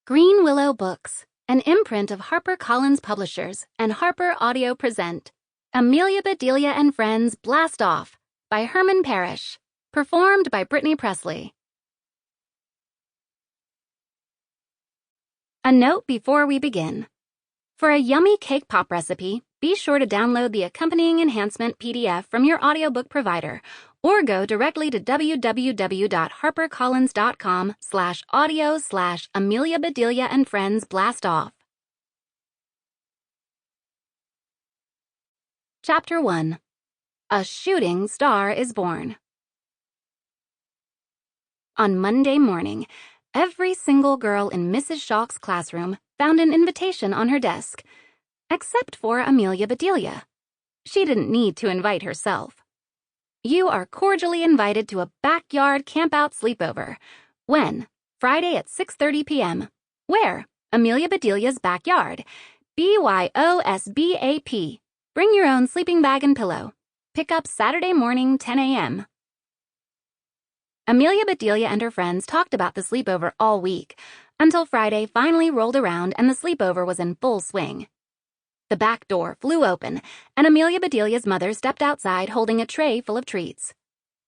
Greenwillow Books, an imprint of HarperCollins Publishers and Harper Audio present Amelia Bedelia and Friends Blast Off by Herman Parish, performed by Brittany Pressley. A note before we begin. For a yummy cake pop recipe, be sure to download the accompanying enhancement PDF from your audiobook provider or go directly to www.harpercollins.com/audio/Amelia Bedelia and Friends Blast Off. Chapter 1. A Shooting Star is Born. On Monday morning, every single girl in Mrs. Schock's classroom found an invitation on her desk, except for Amelia Bedelia. She didn't need to invite herself. You are cordially invited to a backyard camp-out sleepover. When? Friday at 6:30 p.m. Where? Amelia Bedelia's backyard. BYOSBAP. Bring your own sleeping bag and pillow. Pick up Saturday morning, 10 a.m. Amelia Bedelia and her friends talked about the sleepover all week, until Friday finally rolled around and the sleepover was in full swing. The back door flew open, and Amelia Bedelia's mother stepped outside holding a tray full of treats.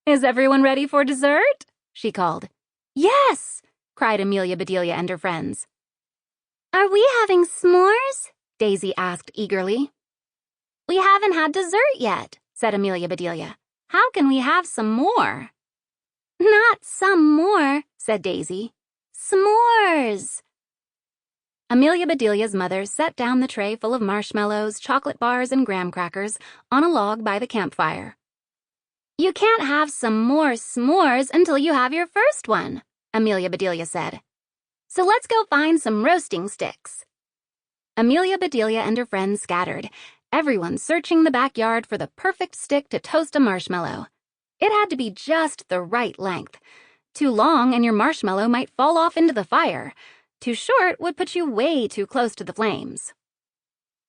"Is everyone ready for dessert?" she called. "Yes!" cried Amelia Bedelia and her friends. "Are we having s'mores?" Daisy asked eagerly. "We haven't had dessert yet," said Amelia Bedelia. "How can we have some more?" "Not some more," said Daisy. "S'mores!" Amelia Bedelia's mother set down the tray full of marshmallows, chocolate bars, and graham crackers on a log by the campfire. "You can't have some more s'mores until you have your first one," Amelia Bedelia said. "So let's go find some roasting sticks." Amelia Bedelia and her friends scattered, everyone searching the backyard for the perfect stick to toast a marshmallow. It had to be just the right length. Too long and your marshmallow might fall off into the fire. Too short would put you way too close to the flames.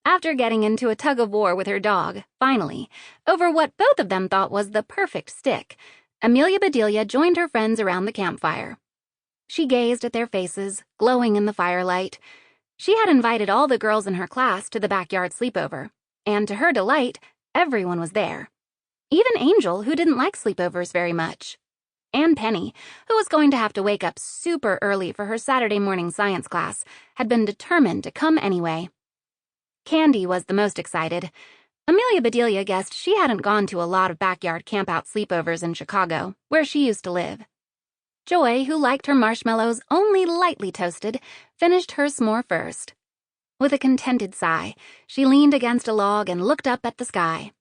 After getting into a tug-of-war with her dog, finally, over what both of them thought was the perfect stick, Amelia Bedelia joined her friends around the campfire. She gazed at their faces, glowing in the firelight. She had invited all the girls in her class to the backyard sleepover, and to her delight, everyone was there. Even Angel, who didn't like sleepovers very much. And Penny, who was going to have to wake up super early for her Saturday morning science class, had been determined to come anyway. Candy was the most excited. Amelia Bedelia guessed she hadn't gone to a lot of backyard camp-out sleepovers in Chicago, where she used to live. Joy, who liked her marshmallows only lightly toasted, finished her s'more first. With a contented sigh, she leaned against a log and looked up at the sky.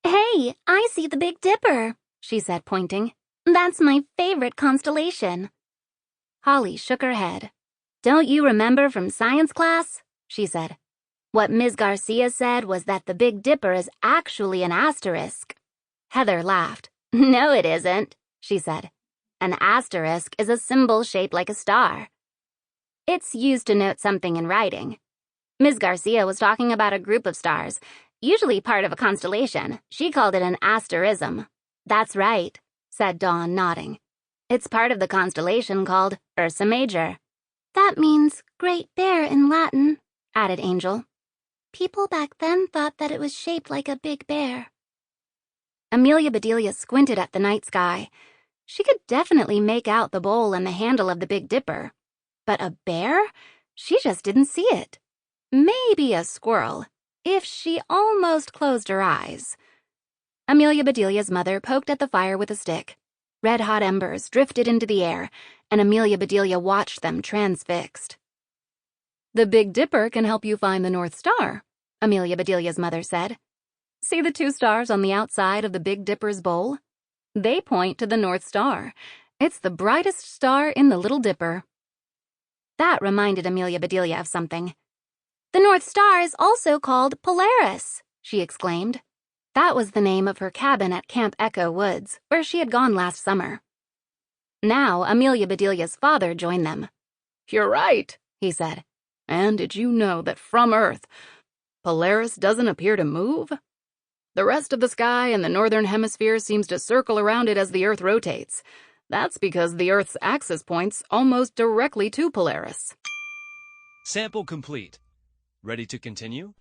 "Hey, I see the Big Dipper," she said, pointing. "That's my favorite constellation." Holly shook her head. "Don't you remember from science class?" she said. "What Ms. Garcia said was that the Big Dipper is actually an asterisk." Heather laughed. "No, it isn't," she said. "An asterisk is a symbol shaped like a star. It's used to note something in writing. Ms. Garcia was talking about a group of stars, usually part of a constellation. She called it an asterism." "That's right," said Dawn, nodding. "It's part of the constellation called Ursa Major." "That means Great Bear in Latin," added Angel. "People back then thought that it was shaped like a big bear." Amelia Bedelia squinted at the night sky. She could definitely make out the bowl and the handle of the Big Dipper. But a bear? She just didn't see it. Maybe a squirrel, if she almost closed her eyes. Amelia Bedelia's mother poked at the fire with a stick. Red-hot embers drifted into the air, and Amelia Bedelia watched them transfixed. "The Big Dipper can help you find the North Star," Amelia Bedelia's mother said. "See the two stars on the outside of the Big Dipper's bowl? They point to the North Star. It's the brightest star in the Little Dipper." That reminded Amelia Bedelia of something. "The North Star is also called Polaris," she exclaimed. That was the name of her cabin at Camp Echo Woods, where she had gone last summer. Now Amelia Bedelia's father joined them. "You're right," he said. "And did you know that from Earth, Polaris doesn't appear to move? The rest of the sky in the northern hemisphere seems to circle around it as the Earth rotates. That's because the Earth's axis points almost directly to Polaris." Sample complete. Ready to continue?